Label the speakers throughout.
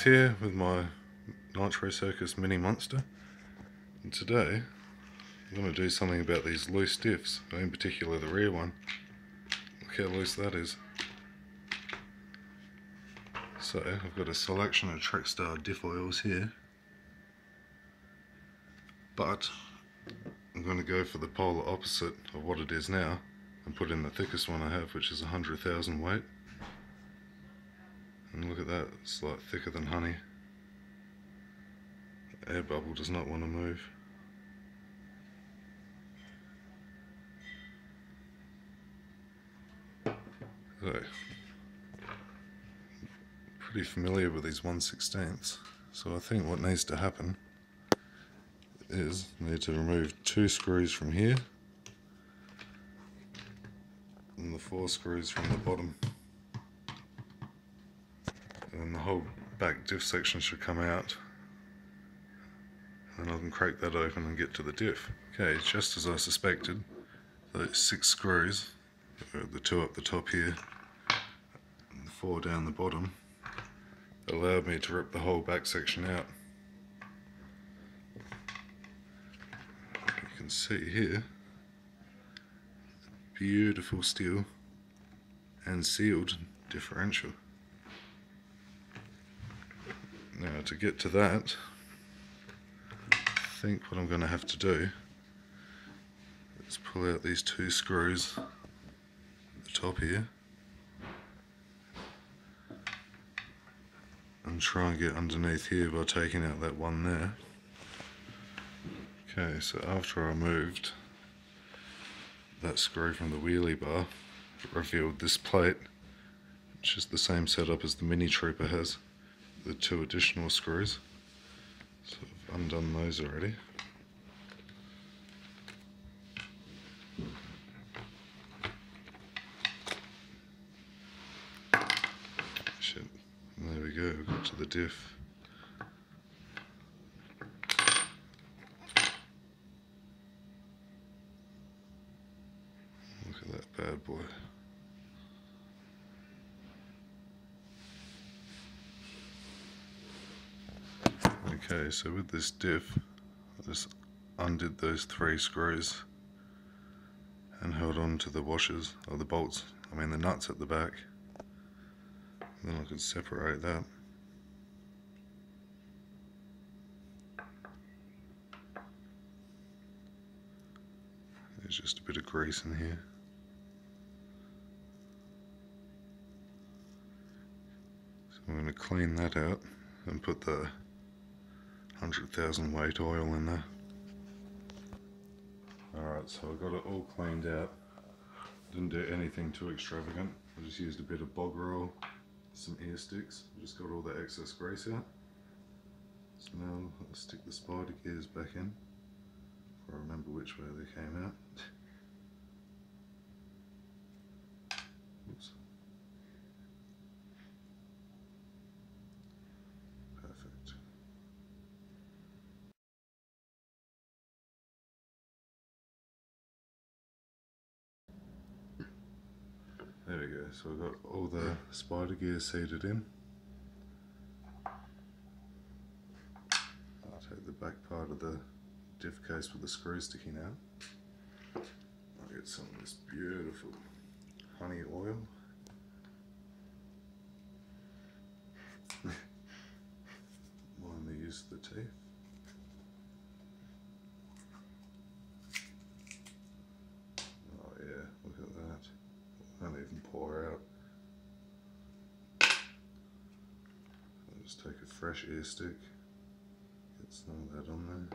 Speaker 1: Here with my Nitro Circus Mini Monster, and today I'm going to do something about these loose diffs, in particular the rear one. Look how loose that is. So I've got a selection of Trickstar diff oils here, but I'm going to go for the polar opposite of what it is now and put in the thickest one I have, which is 100,000 weight. And look at that, it's like thicker than honey. The air bubble does not want to move. So, pretty familiar with these 1/16ths, so I think what needs to happen is I need to remove 2 screws from here and the 4 screws from the bottom. And the whole back diff section should come out, and then I can crack that open and get to the diff. Okay, just as I suspected, those 6 screws, the 2 up the top here and the 4 down the bottom, allowed me to rip the whole back section out. You can see here, beautiful steel and sealed differential. Now to get to that, I think what I'm going to have to do is pull out these 2 screws at the top here and try and get underneath here by taking out that one there. Okay, so after I moved that screw from the wheelie bar, it revealed this plate, which is the same setup as the Mini Trooper has. The 2 additional screws, so I've undone those already. Shit, and there we go, we've got to the diff. Look at that bad boy. Okay, so with this diff, I just undid those 3 screws and held on to the washers, or the bolts, I mean the nuts at the back. And then I could separate that. There's just a bit of grease in here. So I'm going to clean that out and put the 100,000 weight oil in there. Alright, so I got it all cleaned out. Didn't do anything too extravagant. I just used a bit of bogger oil, some ear sticks. I just got all the excess grease out. So now I'll stick the spider gears back in, if I remember which way they came out. Oops. Perfect. There we go, so I've got all the spider gears seated in. I'll take the back part of the diff case with the screw sticking out. I'll get some of this beautiful honey oil. Mind the use of the teeth. Oh yeah, look at that. Won't even pour out. I'll just take a fresh ear stick, get some of that on there.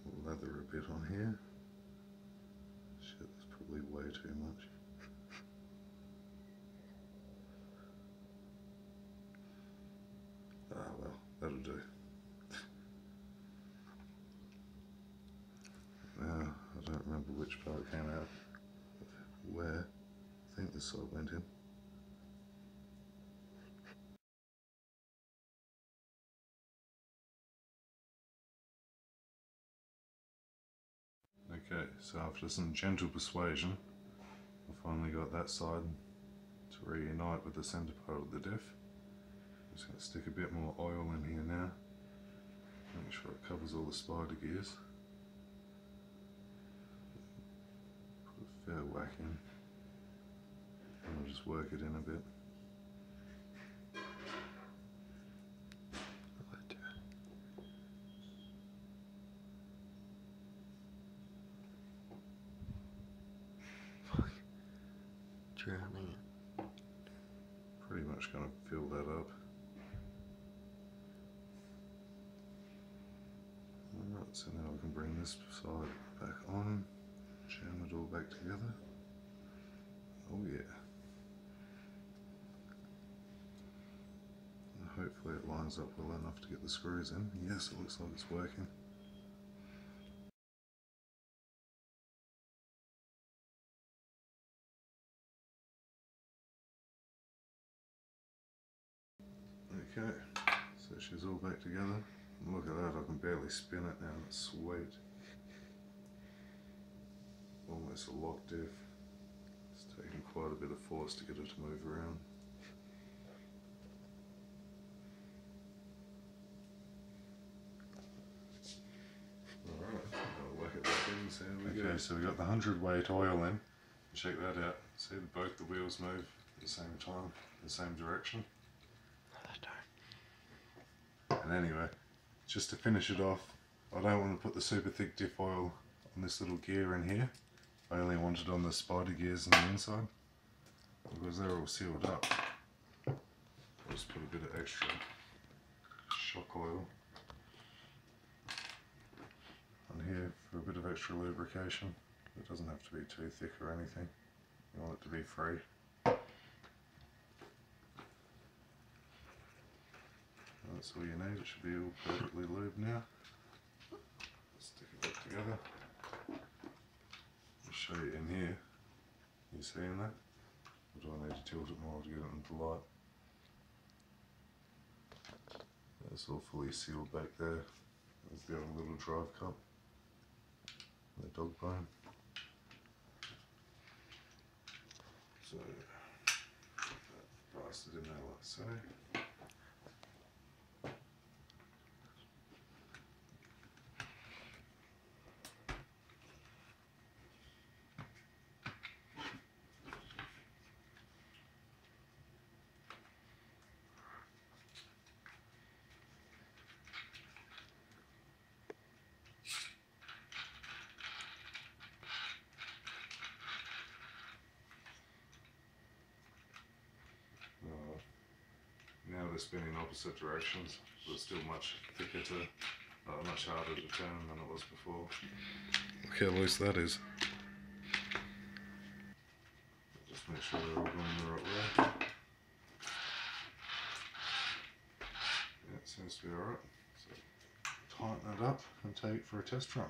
Speaker 1: We'll lather a bit on here. Shit, that's probably way too much. Ah well, that'll do. which part came out where. I think this side went in. Okay, so after some gentle persuasion, I finally got that side to reunite with the centre part of the diff. I'm just going to stick a bit more oil in here now, make sure it covers all the spider gears. Put a fair whack in, and I'll just work it in a bit.
Speaker 2: Drowning it.
Speaker 1: Pretty much going to fill that up. Alright, so now we can bring this side back on, jam it all back together. Oh yeah. And hopefully it lines up well enough to get the screws in. Yes, it looks like it's working. Okay, so she's all back together. And look at that, I can barely spin it now, it's sweet. Almost a lock diff. It's taking quite a bit of force to get it to move around. Alright, I'll whack it back in, so here we go. Okay, so we got the 100-weight oil in. Check that out. See both the wheels move at the same time, the same direction. And anyway, just to finish it off, I don't want to put the super thick diff oil on this little gear in here. I only want it on the spider gears on the inside, because they're all sealed up. I'll just put a bit of extra shock oil on here for a bit of extra lubrication. It doesn't have to be too thick or anything. You want it to be free. That's all you need, it should be all perfectly lubed now. Stick it back together. I'll show you in here. You seeing that? Or do I need to tilt it more to get it into light? It's all fully sealed back there. There's the other little drive cup. The dog bone. So, put that bastard in there like so. Now they're spinning opposite directions, but it's still much thicker to, much harder to turn than it was before. Look how loose that is. Just make sure they're all going the right way. Yeah, it seems to be alright. So tighten it up and take it for a test run.